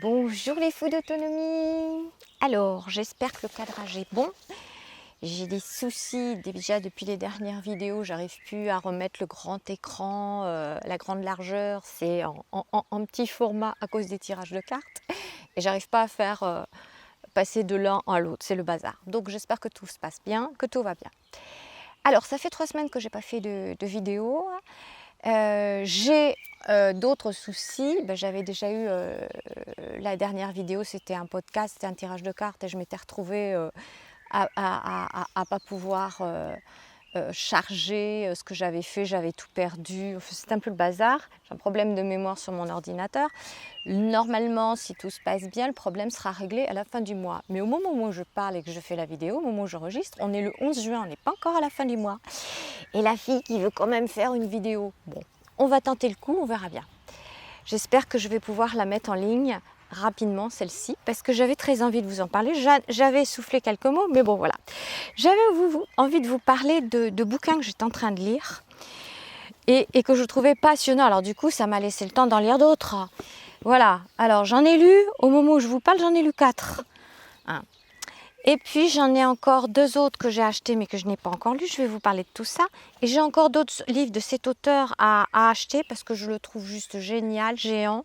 Bonjour les fous d'autonomie. Alors, j'espère que le cadrage est bon. J'ai des soucis déjà depuis les dernières vidéos. J'arrive plus à remettre le grand écran, la grande largeur. C'est en petit format à cause des tirages de cartes. Et j'arrive pas à faire passer de l'un à l'autre. C'est le bazar. Donc j'espère que tout se passe bien, que tout va bien. Alors, ça fait 3 semaines que j'ai pas fait de vidéo. J'ai d'autres soucis. J'avais déjà eu la dernière vidéo, c'était un podcast, c'était un tirage de cartes et je m'étais retrouvée à pas pouvoir charger ce que j'avais fait, j'avais tout perdu. Enfin, c'est un peu le bazar. J'ai un problème de mémoire sur mon ordinateur. Normalement, si tout se passe bien, le problème sera réglé à la fin du mois. Mais au moment où je parle et que je fais la vidéo, au moment où j'enregistre, on est le 11 juin, on n'est pas encore à la fin du mois. Et la fille qui veut quand même faire une vidéo, bon, on va tenter le coup, on verra bien. J'espère que je vais pouvoir la mettre en ligne rapidement, celle-ci, parce que j'avais très envie de vous en parler. J'avais soufflé quelques mots, mais bon, voilà. J'avais envie de vous parler de bouquins que j'étais en train de lire et que je trouvais passionnants. Alors du coup, ça m'a laissé le temps d'en lire d'autres. Voilà, alors j'en ai lu, au moment où je vous parle, j'en ai lu 4. Et puis j'en ai encore 2 autres que j'ai achetés mais que je n'ai pas encore lus. Je vais vous parler de tout ça. Et j'ai encore d'autres livres de cet auteur à acheter parce que je le trouve juste génial, géant.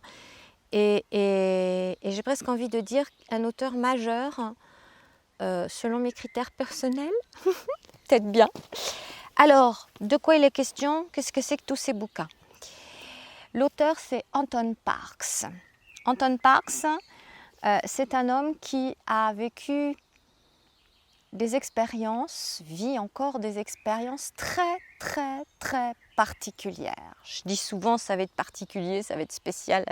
Et j'ai presque envie de dire un auteur majeur selon mes critères personnels. Peut-être bien. Alors, de quoi il est question? Qu'est-ce que c'est que tous ces bouquins? L'auteur, c'est Anton Parks. Anton Parks, c'est un homme qui a vécu des expériences, vit encore des expériences très particulières. Je dis souvent ça va être particulier, ça va être spécial.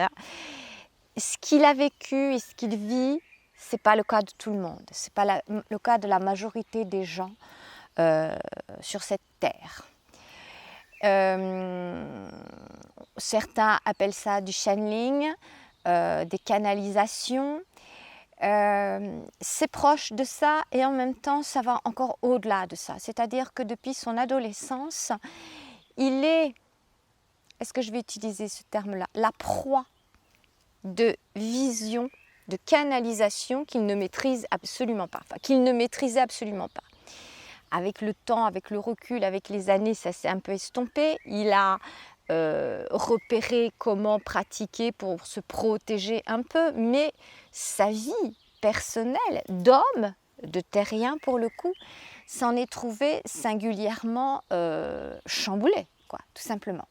Ce qu'il a vécu et ce qu'il vit, c'est pas le cas de tout le monde. C'est pas le cas de la majorité des gens sur cette terre. Certains appellent ça du channeling, des canalisations. C'est proche de ça et en même temps ça va encore au-delà de ça. C'est-à-dire que depuis son adolescence, il est-ce que je vais utiliser ce terme-là, la proie de vision, de canalisation qu'il ne maîtrise absolument pas, qu'il ne maîtrisait absolument pas. Avec le temps, avec le recul, avec les années, ça s'est un peu estompé. Il a repéré comment pratiquer pour se protéger un peu, mais sa vie personnelle d'homme, de terrien pour le coup, s'en est trouvé singulièrement chamboulé, quoi, tout simplement.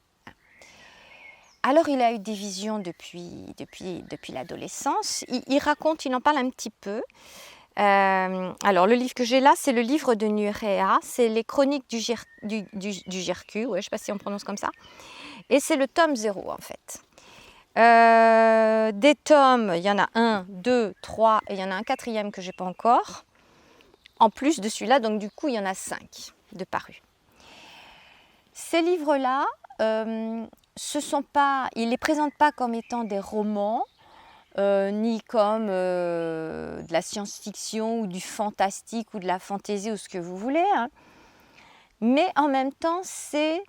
Alors il a eu des visions depuis l'adolescence. Il raconte, il en parle un petit peu. Alors le livre que j'ai là, c'est le livre de Nurea, c'est les chroniques du Jirku, ouais, je ne sais pas si on prononce comme ça. Et c'est le tome 0 en fait. Des tomes, il y en a 1, 2, 3 et il y en a un 4e que je n'ai pas encore. En plus de celui-là, donc du coup il y en a 5 de parus. Ces livres-là, il ne les présente pas comme étant des romans, ni comme de la science-fiction ou du fantastique ou de la fantaisie ou ce que vous voulez. Hein. Mais en même temps, c'est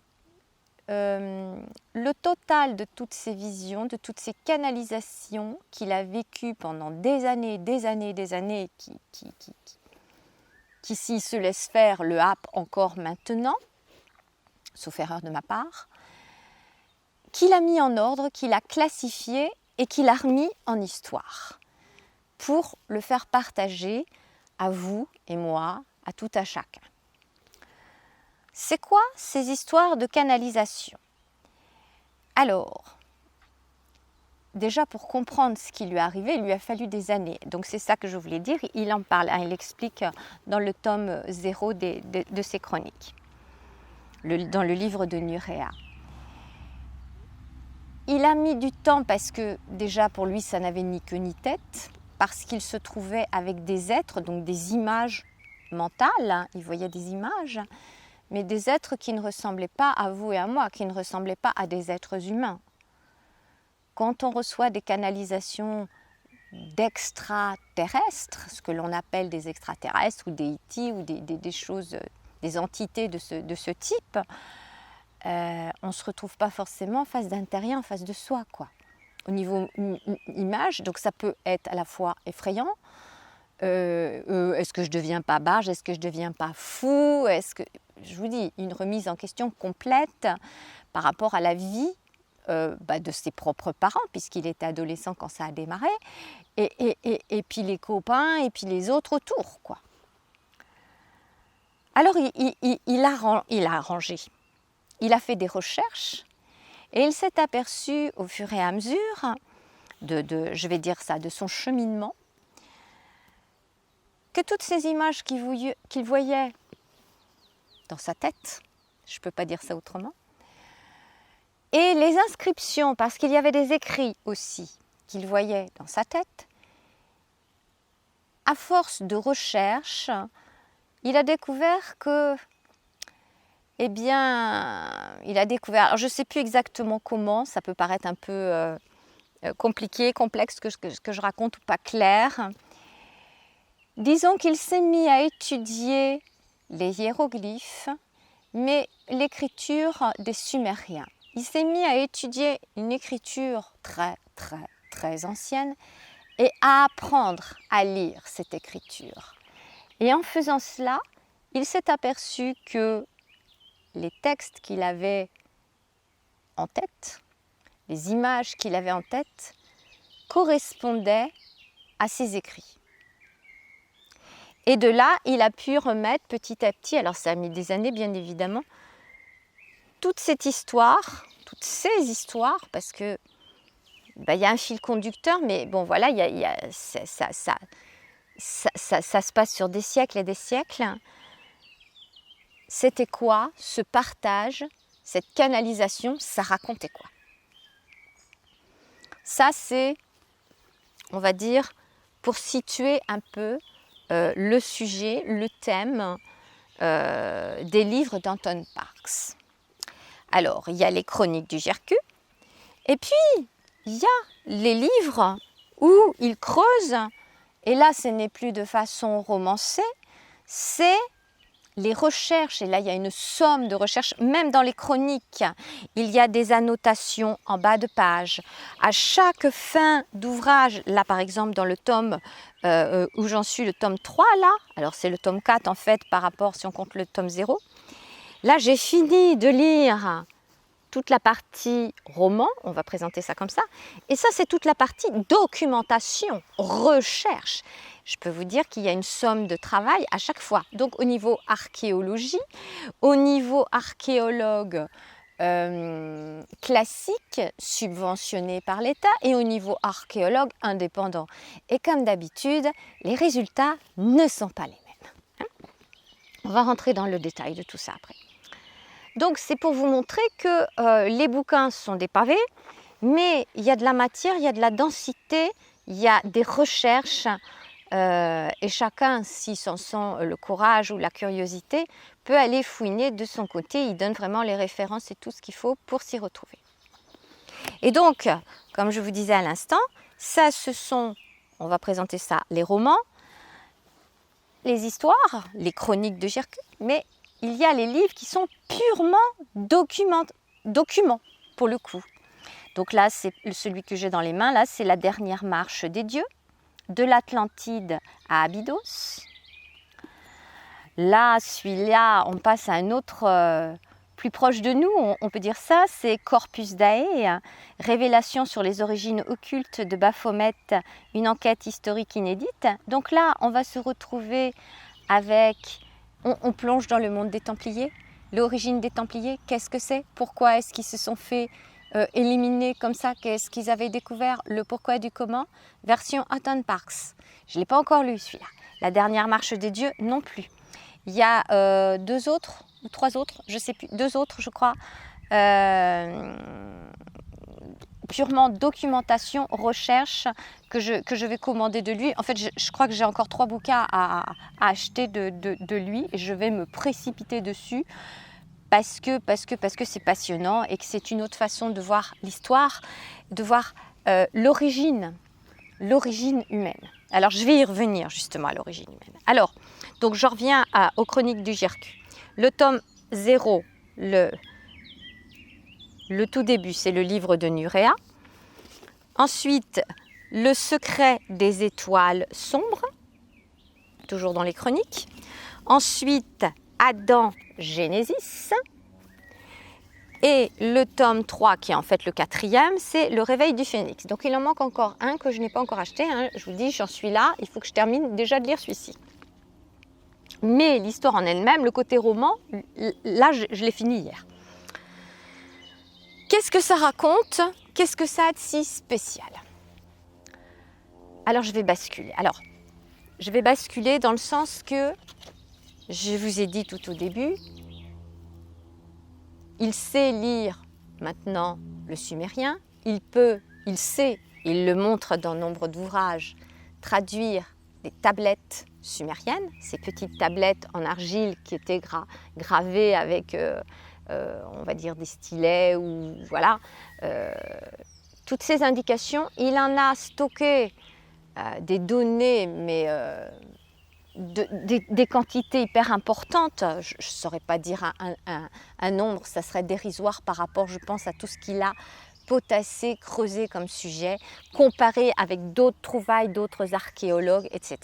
le total de toutes ces visions, de toutes ces canalisations qu'il a vécues pendant des années, qui s'il se laisse faire, le happe encore maintenant, sauf erreur de ma part, qu'il a mis en ordre, qu'il a classifié et qu'il a remis en histoire pour le faire partager à vous et moi, à tout à chacun. C'est quoi ces histoires de canalisation? Alors, déjà pour comprendre ce qui lui est arrivé, il lui a fallu des années. Donc c'est ça que je voulais dire, il en parle, il explique dans le tome 0 de ses chroniques, dans le livre de Nurea. Il a mis du temps parce que déjà pour lui ça n'avait ni queue ni tête, parce qu'il se trouvait avec des êtres, donc des images mentales, hein, il voyait des images, mais des êtres qui ne ressemblaient pas à vous et à moi, qui ne ressemblaient pas à des êtres humains. Quand on reçoit des canalisations d'extraterrestres, ce que l'on appelle des extraterrestres ou des E.T. ou des choses, des entités de ce type, on ne se retrouve pas forcément en face d'un terrien, en face de soi, quoi. au niveau image, donc ça peut être à la fois effrayant. Est-ce que je ne deviens pas barge? Est-ce que je ne deviens pas fou? Je vous dis, une remise en question complète par rapport à la vie de ses propres parents, puisqu'il était adolescent quand ça a démarré, et puis les copains, et puis les autres autour, quoi. Alors, il a rangé, il a fait des recherches, et il s'est aperçu au fur et à mesure, je vais dire ça, de son cheminement, que toutes ces images qu'il voyait dans sa tête, je ne peux pas dire ça autrement, et les inscriptions, parce qu'il y avait des écrits aussi qu'il voyait dans sa tête, à force de recherche, il a découvert que, alors je ne sais plus exactement comment, ça peut paraître un peu compliqué, complexe, que je raconte ou pas clair. Disons qu'il s'est mis à étudier les hiéroglyphes, mais l'écriture des Sumériens. Il s'est mis à étudier une écriture très, très, très ancienne et à apprendre à lire cette écriture. Et en faisant cela, il s'est aperçu que les textes qu'il avait en tête, les images qu'il avait en tête, correspondaient à ses écrits. Et de là, il a pu remettre petit à petit, alors ça a mis des années bien évidemment, toute cette histoire, toutes ces histoires, parce que y a un fil conducteur, mais bon voilà, ça se passe sur des siècles et des siècles. C'était quoi ce partage, cette canalisation, ça racontait quoi? Ça c'est, on va dire, pour situer un peu le sujet, le thème des livres d'Anton Parks. Alors, il y a les chroniques du GRQ, et puis il y a les livres où il creuse, et là ce n'est plus de façon romancée, c'est les recherches, et là il y a une somme de recherches, même dans les chroniques, il y a des annotations en bas de page. À chaque fin d'ouvrage, là par exemple dans le tome où j'en suis, le tome 3 là, alors c'est le tome 4 en fait par rapport si on compte le tome 0, là j'ai fini de lire toute la partie roman, on va présenter ça comme ça, et ça c'est toute la partie documentation, recherche. Je peux vous dire qu'il y a une somme de travail à chaque fois. Donc au niveau archéologie, au niveau archéologue classique, subventionné par l'État, et au niveau archéologue indépendant. Et comme d'habitude, les résultats ne sont pas les mêmes. Hein? On va rentrer dans le détail de tout ça après. Donc c'est pour vous montrer que les bouquins sont des pavés, mais il y a de la matière, il y a de la densité, il y a des recherches, et chacun, s'il s'en sent le courage ou la curiosité, peut aller fouiner de son côté. Il donne vraiment les références et tout ce qu'il faut pour s'y retrouver. Et donc, comme je vous disais à l'instant, ça ce sont, on va présenter ça, les romans, les histoires, les chroniques de GRQ, mais il y a les livres qui sont purement documents pour le coup. Donc là, c'est celui que j'ai dans les mains, là c'est La dernière marche des dieux, de l'Atlantide à Abydos. Là, celui-là, on passe à un autre plus proche de nous, on peut dire ça, c'est Corpus Dae, révélation sur les origines occultes de Baphomet, une enquête historique inédite. Donc là, on va se retrouver avec, on plonge dans le monde des Templiers, l'origine des Templiers, qu'est-ce que c'est? Pourquoi est-ce qu'ils se sont fait éliminés comme ça? Qu'est-ce qu'ils avaient découvert? Le pourquoi du comment? Version Anton Parks. Je ne l'ai pas encore lu celui-là. La dernière marche des dieux non plus. Il y a 2 autres ou 3 autres, je ne sais plus, 2 autres je crois, purement documentation, recherche que je vais commander de lui. En fait, je crois que j'ai encore 3 bouquins à acheter de lui et je vais me précipiter dessus parce que c'est passionnant et que c'est une autre façon de voir l'histoire, de voir l'origine humaine. Alors, je vais y revenir justement à l'origine humaine. Alors, donc je reviens aux chroniques du GRQ. Le tome 0, le tout début, c'est le livre de Nurea. Ensuite, le secret des étoiles sombres, toujours dans les chroniques. Ensuite, Adam Genesis. Et le tome 3, qui est en fait le 4e, c'est le réveil du phénix. Donc il en manque encore un que je n'ai pas encore acheté. Je vous dis, j'en suis là, il faut que je termine déjà de lire celui-ci. Mais l'histoire en elle-même, le côté roman, là je l'ai fini hier. Qu'est-ce que ça raconte? Qu'est-ce que ça a de si spécial? Alors je vais basculer. Je vais basculer dans le sens que je vous ai dit tout au début, il sait lire maintenant le sumérien, il sait, il le montre dans nombre d'ouvrages, traduire des tablettes sumériennes, ces petites tablettes en argile qui étaient gravées avec, on va dire, des stylets ou voilà. Toutes ces indications, il en a stocké des données, mais des quantités hyper importantes. Je ne saurais pas dire un nombre, ça serait dérisoire par rapport, je pense, à tout ce qu'il a potassé, creusé comme sujet, comparé avec d'autres trouvailles, d'autres archéologues, etc.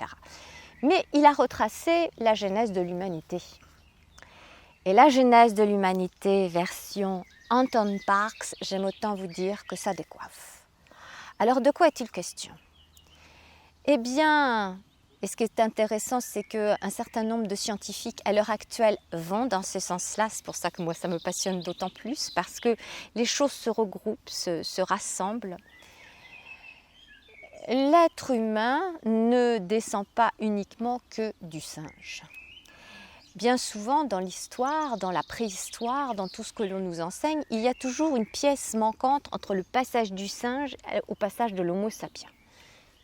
Mais il a retracé la genèse de l'humanité. Et la genèse de l'humanité, version Anton Parks, j'aime autant vous dire que ça décoiffe. Alors de quoi est-il question? Eh bien, et ce qui est intéressant, c'est qu'un certain nombre de scientifiques à l'heure actuelle vont dans ce sens-là. C'est pour ça que moi, ça me passionne d'autant plus, parce que les choses se regroupent, se rassemblent. L'être humain ne descend pas uniquement que du singe. Bien souvent, dans l'histoire, dans la préhistoire, dans tout ce que l'on nous enseigne, il y a toujours une pièce manquante entre le passage du singe au passage de l'Homo sapiens.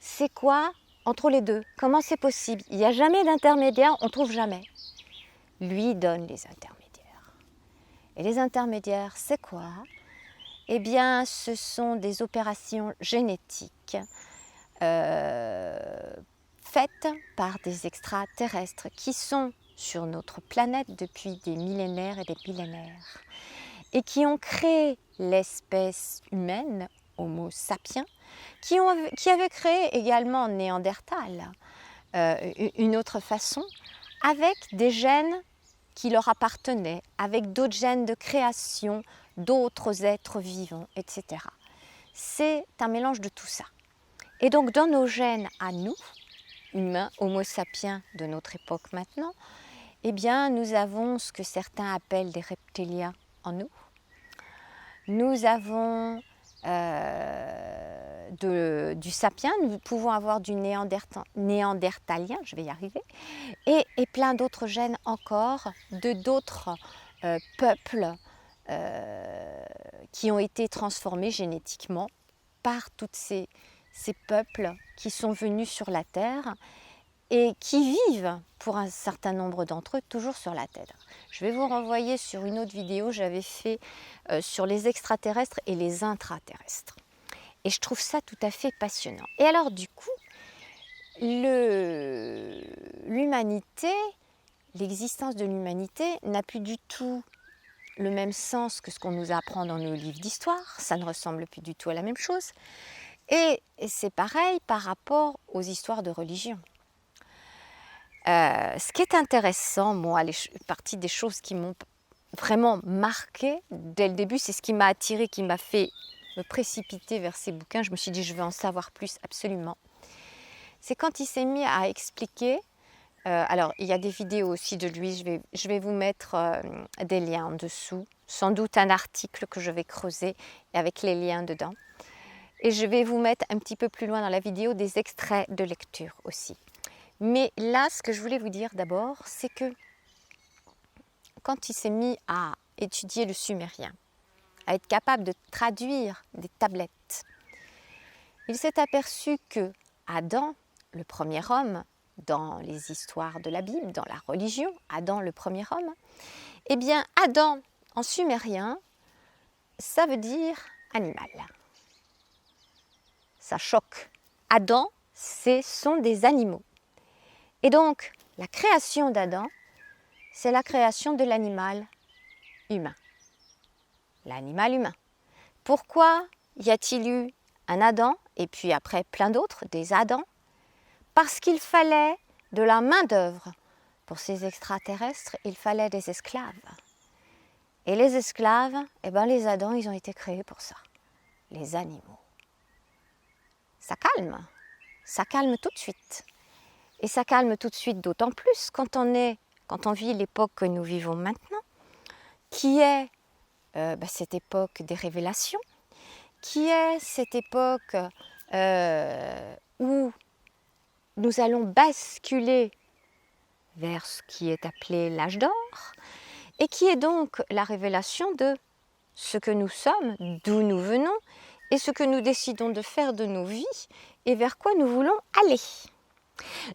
C'est quoi entre les deux? Comment c'est possible? Il n'y a jamais d'intermédiaire, on ne trouve jamais. Lui donne les intermédiaires. Et les intermédiaires, c'est quoi? Eh bien, ce sont des opérations génétiques faites par des extraterrestres qui sont sur notre planète depuis des millénaires et des millénaires et qui ont créé l'espèce humaine, Homo sapiens, qui avait créé également Néandertal, une autre façon, avec des gènes qui leur appartenaient, avec d'autres gènes de création, d'autres êtres vivants, etc. C'est un mélange de tout ça. Et donc dans nos gènes à nous, humains, Homo sapiens de notre époque maintenant, eh bien nous avons ce que certains appellent des reptiliens en nous. Nous avons du sapien, nous pouvons avoir du néandertalien, je vais y arriver, et plein d'autres gènes encore de d'autres peuples qui ont été transformés génétiquement par tous ces peuples qui sont venus sur la Terre et qui vivent, pour un certain nombre d'entre eux, toujours sur la Terre. Je vais vous renvoyer sur une autre vidéo, j'avais fait sur les extraterrestres et les intraterrestres. Et je trouve ça tout à fait passionnant. Et alors du coup, l'humanité, l'existence de l'humanité n'a plus du tout le même sens que ce qu'on nous apprend dans nos livres d'histoire. Ça ne ressemble plus du tout à la même chose. Et c'est pareil par rapport aux histoires de religion. Ce qui est intéressant, moi, partie des choses qui m'ont vraiment marquée dès le début, c'est ce qui m'a attirée, qui m'a fait me précipiter vers ces bouquins. Je me suis dit, je veux en savoir plus, absolument. C'est quand il s'est mis à expliquer, alors il y a des vidéos aussi de lui, je vais vous mettre des liens en dessous, sans doute un article que je vais creuser avec les liens dedans. Et je vais vous mettre un petit peu plus loin dans la vidéo des extraits de lecture aussi. Mais là, ce que je voulais vous dire d'abord, c'est que quand il s'est mis à étudier le sumérien, à être capable de traduire des tablettes, il s'est aperçu que Adam, le premier homme, dans les histoires de la Bible, dans la religion, Adam, le premier homme, eh bien, Adam, en sumérien, ça veut dire animal. Ça choque. Adam, ce sont des animaux. Et donc, la création d'Adam, c'est la création de l'animal humain. L'animal humain. Pourquoi y a-t-il eu un Adam, et puis après plein d'autres, des Adams, parce qu'il fallait de la main-d'œuvre. Pour ces extraterrestres, il fallait des esclaves. Et les esclaves, eh ben les Adams, ils ont été créés pour ça, les animaux. Ça calme tout de suite. Et ça calme tout de suite d'autant plus quand on vit l'époque que nous vivons maintenant, qui est cette époque des révélations, qui est cette époque où nous allons basculer vers ce qui est appelé l'âge d'or, et qui est donc la révélation de ce que nous sommes, d'où nous venons, et ce que nous décidons de faire de nos vies, et vers quoi nous voulons aller.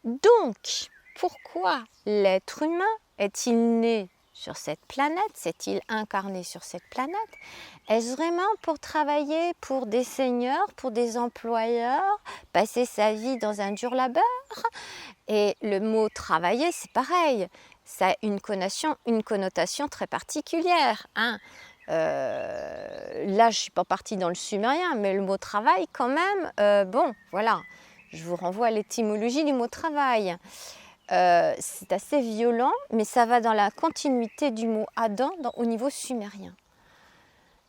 Donc, pourquoi l'être humain est-il né sur cette planète? S'est-il incarné sur cette planète? Est-ce vraiment pour travailler pour des seigneurs, pour des employeurs, passer sa vie dans un dur labeur? Et le mot travailler, c'est pareil, ça a une connotation très particulière. Là, je ne suis pas partie dans le sumérien, mais le mot travail, quand même, voilà. Je vous renvoie à l'étymologie du mot travail. C'est assez violent, mais ça va dans la continuité du mot Adam au niveau sumérien.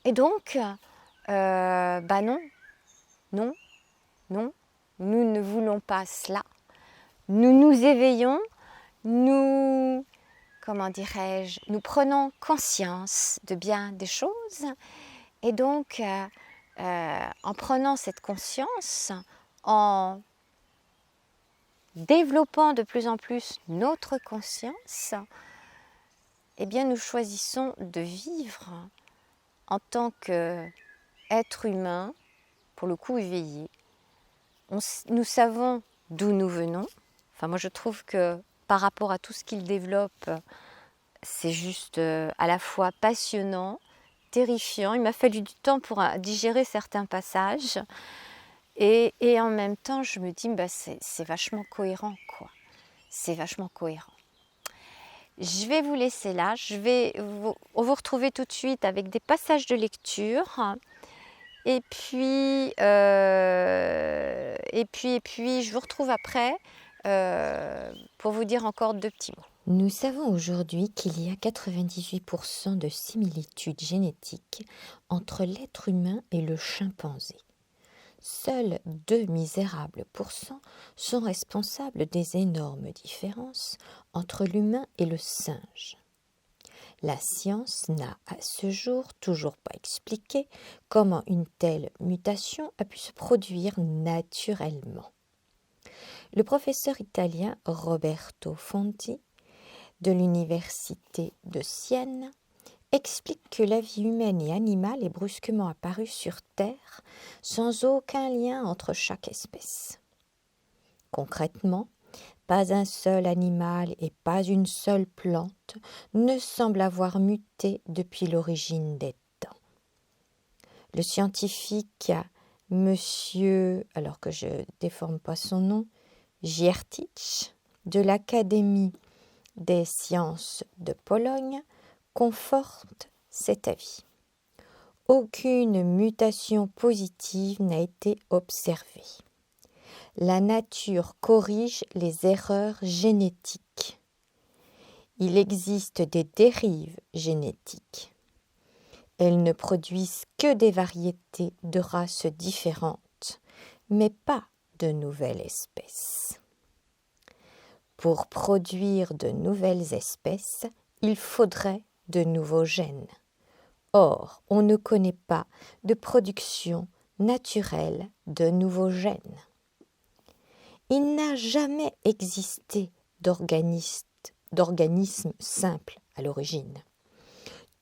Et donc, non, nous ne voulons pas cela. Nous nous éveillons, nous prenons conscience de bien des choses. Et donc, en prenant cette conscience, en développant de plus en plus notre conscience, eh bien nous choisissons de vivre en tant qu'être humain, pour le coup éveillé. Nous savons d'où nous venons. Enfin, moi je trouve que par rapport à tout ce qu'il développe, c'est juste à la fois passionnant, terrifiant. Il m'a fallu du temps pour digérer certains passages. Et en même temps, je me dis, c'est vachement cohérent, quoi. C'est vachement cohérent. Je vais vous laisser là. Je vais vous retrouver tout de suite avec des passages de lecture. Et puis, je vous retrouve après pour vous dire encore 2 petits mots. Nous savons aujourd'hui qu'il y a 98% de similitudes génétiques entre l'être humain et le chimpanzé. Seuls 2 misérables pourcents sont responsables des énormes différences entre l'humain et le singe. La science n'a à ce jour toujours pas expliqué comment une telle mutation a pu se produire naturellement. Le professeur italien Roberto Fonti de l'université de Sienne explique que la vie humaine et animale est brusquement apparue sur Terre sans aucun lien entre chaque espèce. Concrètement, pas un seul animal et pas une seule plante ne semble avoir muté depuis l'origine des temps. Le scientifique Monsieur, alors que je ne déforme pas son nom, Giertych, de l'Académie des sciences de Pologne, conforte cet avis. Aucune mutation positive n'a été observée. La nature corrige les erreurs génétiques. Il existe des dérives génétiques. Elles ne produisent que des variétés de races différentes, mais pas de nouvelles espèces. Pour produire de nouvelles espèces, il faudrait de nouveaux gènes. Or, on ne connaît pas de production naturelle de nouveaux gènes. Il n'a jamais existé d'organisme simple à l'origine.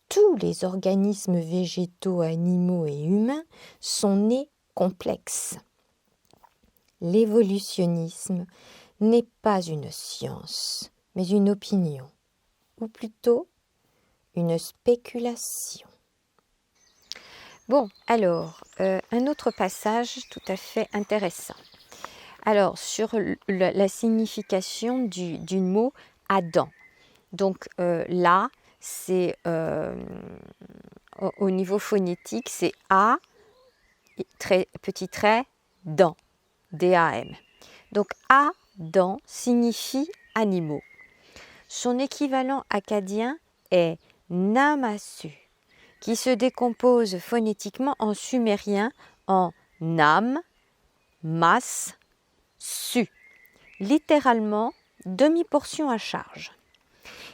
Tous les organismes végétaux, animaux et humains sont nés complexes. L'évolutionnisme n'est pas une science, mais une opinion, ou plutôt une spéculation. Bon, alors, un autre passage tout à fait intéressant. Alors, sur la signification du mot Adam. Donc là, c'est au niveau phonétique, c'est A, petit trait, dents, D-A-M. Donc A-dents signifie animaux. Son équivalent acadien est Namasu, qui se décompose phonétiquement en sumérien en Nam, Mas, Su, littéralement demi-portion à charge.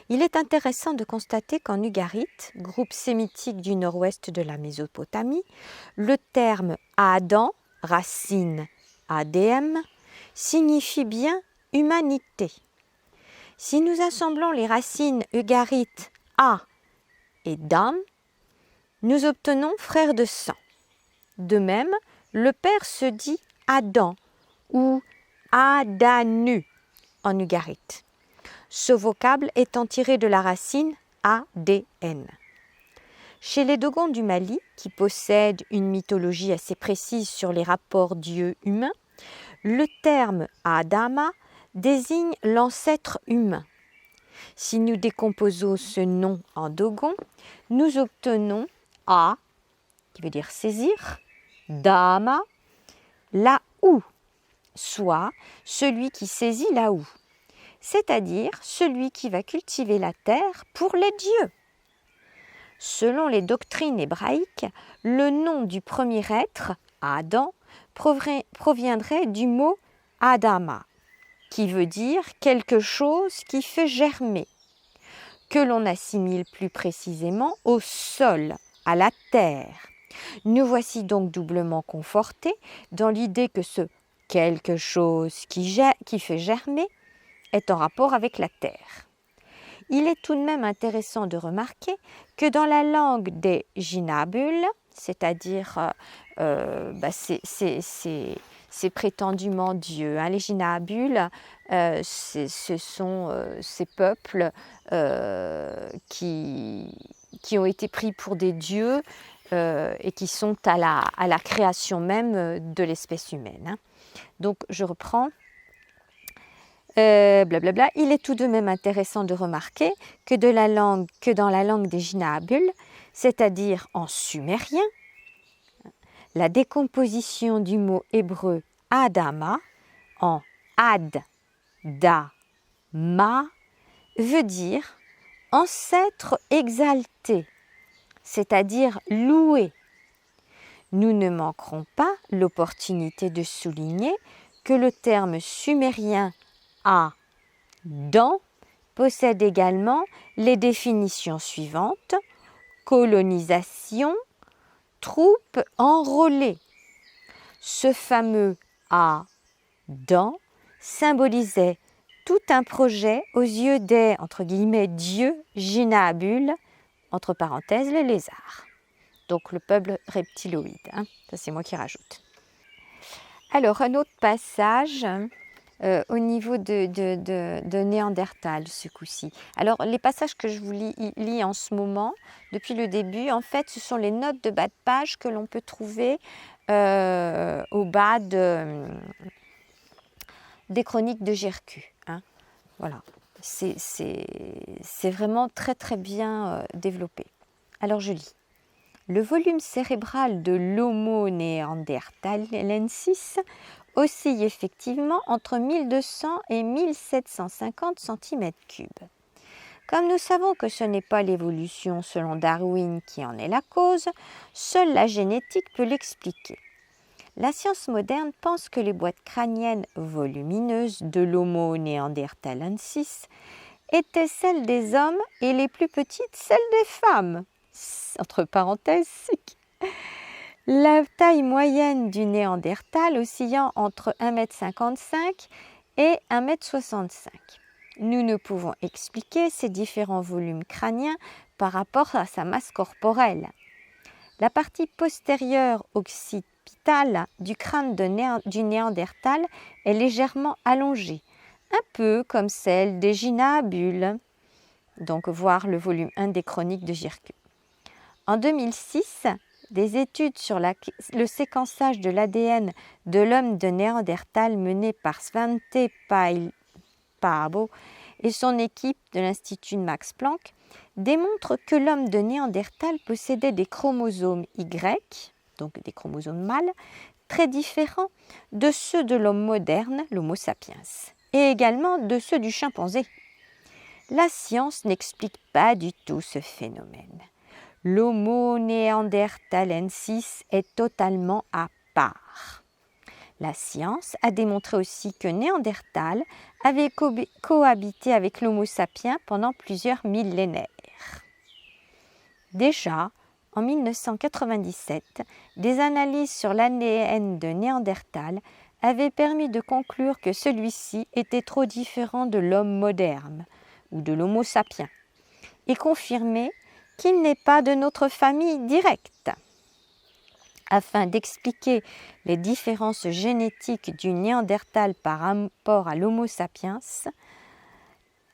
Il est intéressant de constater qu'en ugarite, groupe sémitique du nord-ouest de la Mésopotamie, le terme Adam, racine ADM, signifie bien humanité. Si nous assemblons les racines ugarites A et Dam, nous obtenons frère de sang. De même, le père se dit Adam ou Adanu en ugarite, ce vocable étant tiré de la racine ADN. Chez les Dogons du Mali, qui possèdent une mythologie assez précise sur les rapports dieu-humain, le terme Adama désigne l'ancêtre humain. Si nous décomposons ce nom en Dogon, nous obtenons A, qui veut dire saisir, Dama, la houe, soit celui qui saisit la houe, c'est-à-dire celui qui va cultiver la terre pour les dieux. Selon les doctrines hébraïques, le nom du premier être, Adam, proviendrait du mot Adama, qui veut dire quelque chose qui fait germer, que l'on assimile plus précisément au sol, à la terre. Nous voici donc doublement confortés dans l'idée que ce quelque chose qui fait germer est en rapport avec la terre. Il est tout de même intéressant de remarquer que dans la langue des Jinabules, c'est-à-dire c'est prétendument Dieu. Les Jinabules, ce sont ces peuples qui ont été pris pour des dieux et qui sont à la création même de l'espèce humaine. Donc je reprends. Il est tout de même intéressant de remarquer que dans la langue des Jinabules, c'est-à-dire en sumérien, la décomposition du mot hébreu Adama en Ad, Da, Ma veut dire ancêtre exalté, c'est-à-dire loué. Nous ne manquerons pas l'opportunité de souligner que le terme sumérien Adam possède également les définitions suivantes: colonisation, troupes enrôlées. Ce fameux Adam symbolisait tout un projet aux yeux des, entre guillemets, dieux Jinabules, entre parenthèses, les lézards. Donc le peuple reptiloïde, ça c'est moi qui rajoute. Alors un autre passage au niveau de Néandertal ce coup-ci. Alors les passages que je vous lis en ce moment, depuis le début, en fait ce sont les notes de bas de page que l'on peut trouver au bas des chroniques de Jercu. Voilà, c'est vraiment très très bien développé. Alors je lis. Le volume cérébral de l'Homo neanderthalensis oscille effectivement entre 1200 et 1750 cm3. Comme nous savons que ce n'est pas l'évolution selon Darwin qui en est la cause, seule la génétique peut l'expliquer. La science moderne pense que les boîtes crâniennes volumineuses de l'Homo neanderthalensis étaient celles des hommes et les plus petites celles des femmes. Entre parenthèses, la taille moyenne du Néandertal oscillant entre 1,55 m et 1,65 m. Nous ne pouvons expliquer ces différents volumes crâniens par rapport à sa masse corporelle. La partie postérieure occipitale du crâne du Néandertal est légèrement allongée, un peu comme celle des Jinabules. Donc voir le volume 1 des chroniques de Jercu. En 2006, des études sur le séquençage de l'ADN de l'homme de Néandertal menées par Svante Paabo et son équipe de l'Institut Max Planck démontrent que l'homme de Néandertal possédait des chromosomes Y, donc des chromosomes mâles, très différents de ceux de l'homme moderne, l'Homo sapiens, et également de ceux du chimpanzé. La science n'explique pas du tout ce phénomène. L'Homo neanderthalensis est totalement à part. La science a démontré aussi que Néandertal avait cohabité avec l'Homo sapiens pendant plusieurs millénaires. Déjà, en 1997, des analyses sur l'ADN de Néandertal avaient permis de conclure que celui-ci était trop différent de l'homme moderne ou de l'Homo sapiens et confirmé qu'il n'est pas de notre famille directe. Afin d'expliquer les différences génétiques du Néandertal par rapport à l'Homo sapiens,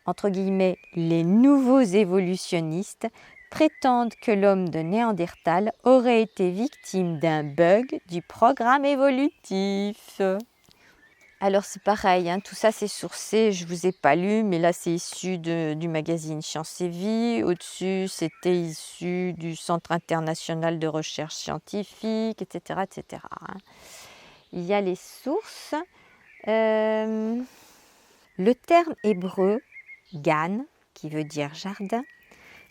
entre guillemets, les nouveaux évolutionnistes prétendent que l'homme de Néandertal aurait été victime d'un bug du programme évolutif. Alors c'est pareil, tout ça c'est sourcé, je ne vous ai pas lu, mais là c'est issu du magazine Science et Vie. Au-dessus, c'était issu du Centre international de recherche scientifique, etc. etc. Il y a les sources. Le terme hébreu « gan », qui veut dire jardin,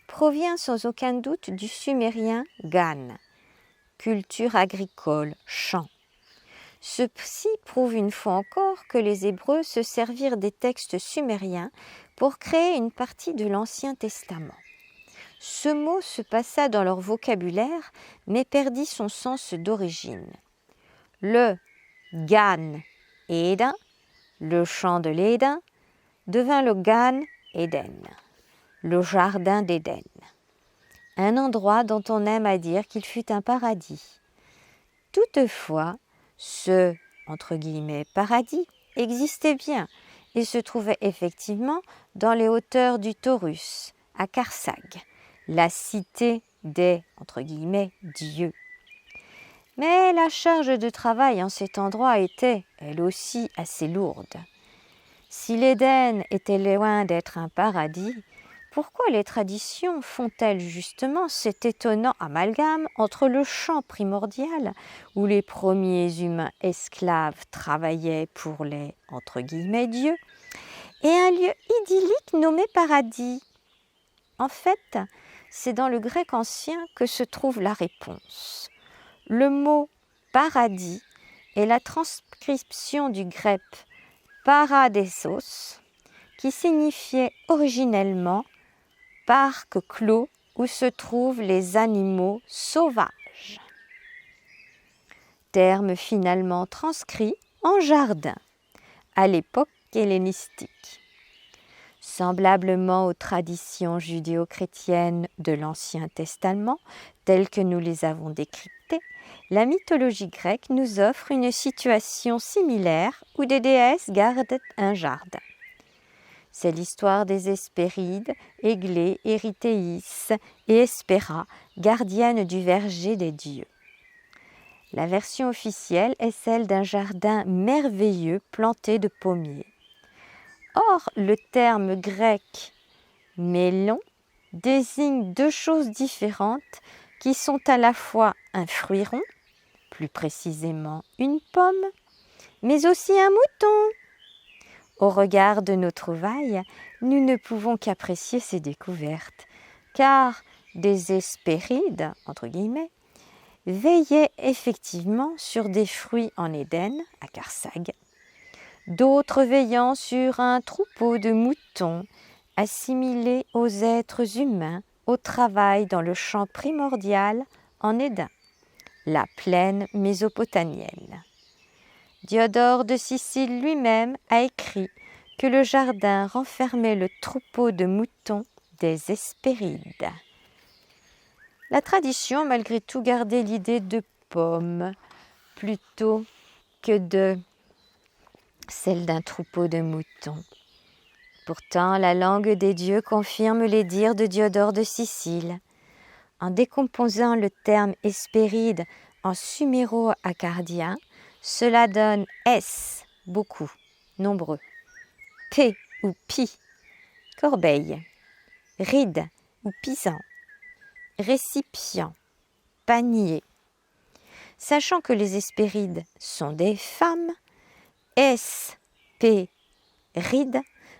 provient sans aucun doute du sumérien « gan », culture agricole, champ. Ceci prouve une fois encore que les Hébreux se servirent des textes sumériens pour créer une partie de l'Ancien Testament. Ce mot se passa dans leur vocabulaire, mais perdit son sens d'origine. Le Gan Eden, le champ de l'Éden, devint le Gan Eden, le jardin d'Éden, un endroit dont on aime à dire qu'il fut un paradis. Toutefois, ce entre guillemets, paradis existait bien et se trouvait effectivement dans les hauteurs du Taurus, à Karsag, la cité des entre guillemets, dieux. Mais la charge de travail en cet endroit était, elle aussi, assez lourde. Si l'Éden était loin d'être un paradis, pourquoi les traditions font-elles justement cet étonnant amalgame entre le champ primordial où les premiers humains esclaves travaillaient pour les entre guillemets dieux et un lieu idyllique nommé paradis? En fait, c'est dans le grec ancien que se trouve la réponse. Le mot paradis est la transcription du grec paradeisos qui signifiait originellement parc clos où se trouvent les animaux sauvages. Terme finalement transcrit en jardin à l'époque hellénistique. Semblablement aux traditions judéo-chrétiennes de l'Ancien Testament, telles que nous les avons décryptées, la mythologie grecque nous offre une situation similaire où des déesses gardent un jardin. C'est l'histoire des Hespérides, Églé, Érythéis et Hespéra, gardiennes du verger des dieux. La version officielle est celle d'un jardin merveilleux planté de pommiers. Or, le terme grec « mélon » désigne deux choses différentes qui sont à la fois un fruit rond, plus précisément une pomme, mais aussi un mouton. Au regard de nos trouvailles, nous ne pouvons qu'apprécier ces découvertes, car des Hespérides, entre guillemets, veillaient effectivement sur des fruits en Éden, à Karsag, d'autres veillant sur un troupeau de moutons assimilés aux êtres humains au travail dans le champ primordial en Éden, la plaine mésopotamienne. Diodore de Sicile lui-même a écrit que le jardin renfermait le troupeau de moutons des Hespérides. La tradition a malgré tout gardé l'idée de pomme plutôt que de celle d'un troupeau de moutons. Pourtant, la langue des dieux confirme les dires de Diodore de Sicile. En décomposant le terme Hespéride en suméro-akkadien, cela donne S, beaucoup, nombreux, P ou pi, corbeille, ride ou pisant, récipient, panier. Sachant que les Hespérides sont des femmes, Hespéride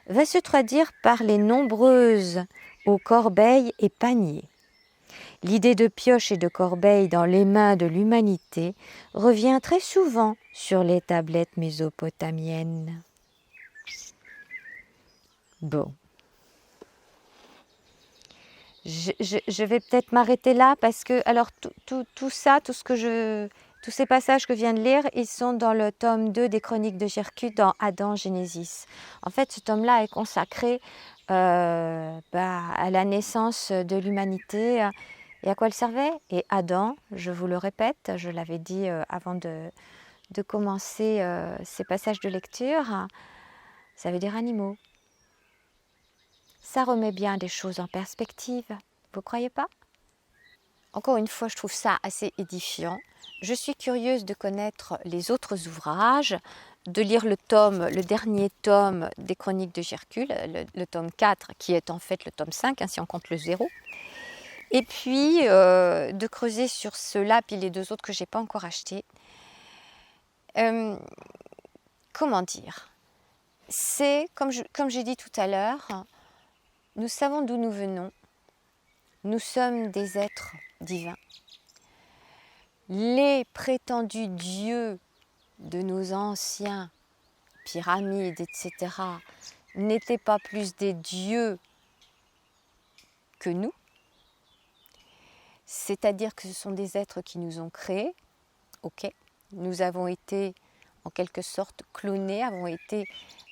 va se traduire par les nombreuses aux corbeilles et paniers. L'idée de pioche et de corbeille dans les mains de l'humanité revient très souvent sur les tablettes mésopotamiennes. Bon. Je vais peut-être m'arrêter là parce que alors tout ça, tous ces passages que je viens de lire, ils sont dans le tome 2 des Chroniques de Jirku dans Adam Genesis. En fait, ce tome-là est consacré à la naissance de l'humanité et à quoi elle servait. Et Adam, je vous le répète, je l'avais dit avant de commencer ces passages de lecture, ça veut dire animaux. Ça remet bien des choses en perspective, vous croyez pas? Encore une fois, je trouve ça assez édifiant. Je suis curieuse de connaître les autres ouvrages, de lire le dernier tome des Chroniques de Jirku, le tome 4, qui est en fait le tome 5, si on compte le 0. Et puis, de creuser sur ceux-là, puis les 2 autres que je n'ai pas encore achetés. Comment dire? C'est, comme j'ai dit tout à l'heure, nous savons d'où nous venons. Nous sommes des êtres divins. Les prétendus dieux de nos anciens pyramides, etc., n'étaient pas plus des dieux que nous. C'est-à-dire que ce sont des êtres qui nous ont créés. Ok, nous avons été en quelque sorte clonés, avons été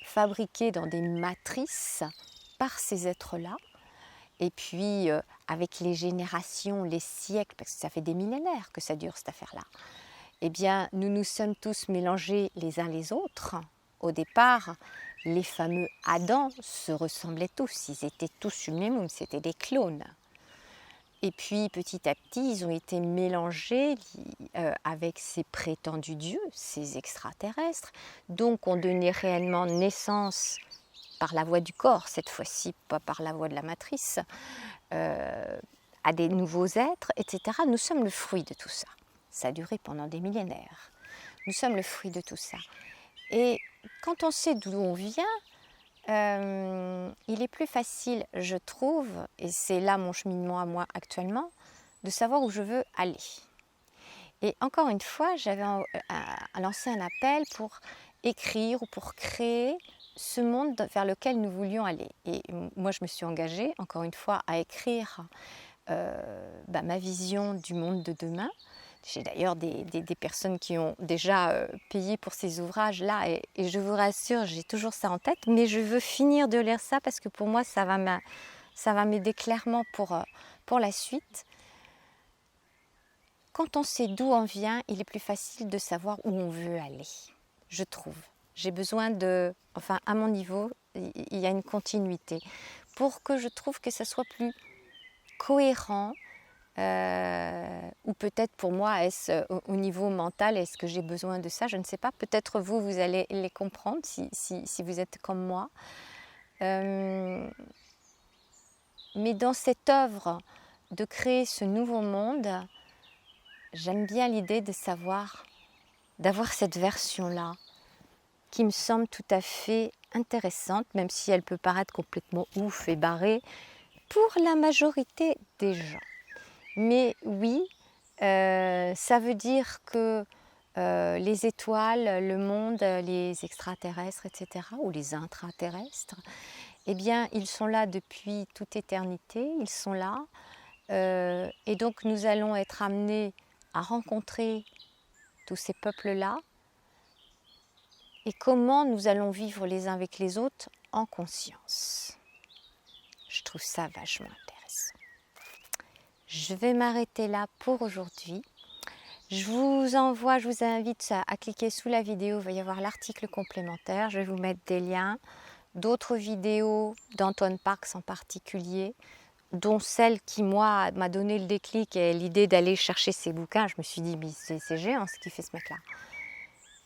fabriqués dans des matrices par ces êtres-là. Et puis, avec les générations, les siècles, parce que ça fait des millénaires que ça dure cette affaire-là, eh bien, nous nous sommes tous mélangés les uns les autres. Au départ, les fameux Adam se ressemblaient tous, ils étaient tous humains, c'était des clones. Et puis, petit à petit, ils ont été mélangés avec ces prétendus dieux, ces extraterrestres. Donc, on donnait réellement naissance par la voie du corps, cette fois-ci, pas par la voie de la matrice, à des nouveaux êtres, etc. Nous sommes le fruit de tout ça. Ça a duré pendant des millénaires. Nous sommes le fruit de tout ça. Et quand on sait d'où on vient, il est plus facile, je trouve, et c'est là mon cheminement à moi actuellement, de savoir où je veux aller. Et encore une fois, j'avais lancé un appel pour écrire ou pour créer ce monde vers lequel nous voulions aller. Et moi, je me suis engagée, encore une fois, à écrire ma vision du monde de demain. J'ai d'ailleurs des personnes qui ont déjà payé pour ces ouvrages-là et je vous rassure, j'ai toujours ça en tête, mais je veux finir de lire ça parce que pour moi, ça va m'aider clairement pour la suite. Quand on sait d'où on vient, il est plus facile de savoir où on veut aller, je trouve. J'ai besoin à mon niveau, il y a une continuité pour que je trouve que ça soit plus cohérent. Ou peut-être pour moi, est-ce au niveau mental, est-ce que j'ai besoin de ça? Je ne sais pas. Peut-être vous allez les comprendre si vous êtes comme moi. Mais dans cette œuvre de créer ce nouveau monde, j'aime bien l'idée de savoir, d'avoir cette version-là, qui me semble tout à fait intéressante, même si elle peut paraître complètement ouf et barrée, pour la majorité des gens. Mais oui, ça veut dire que les étoiles, le monde, les extraterrestres, etc., ou les intraterrestres, eh bien, ils sont là depuis toute éternité, ils sont là. Et donc, nous allons être amenés à rencontrer tous ces peuples-là. Et comment nous allons vivre les uns avec les autres en conscience. Je trouve ça vachement intéressant. Je vais m'arrêter là pour aujourd'hui. Je vous invite à cliquer sous la vidéo, il va y avoir l'article complémentaire. Je vais vous mettre des liens, d'autres vidéos d'Anton Parks en particulier, dont celle qui, moi, m'a donné le déclic et l'idée d'aller chercher ces bouquins. Je me suis dit, mais c'est géant ce qu'il fait ce mec-là.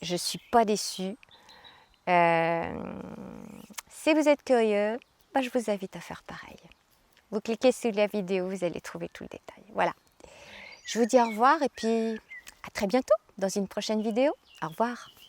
Je ne suis pas déçue. Si vous êtes curieux, je vous invite à faire pareil. Vous cliquez sous la vidéo, vous allez trouver tout le détail. Voilà. Je vous dis au revoir et puis À très bientôt dans une prochaine vidéo. Au revoir.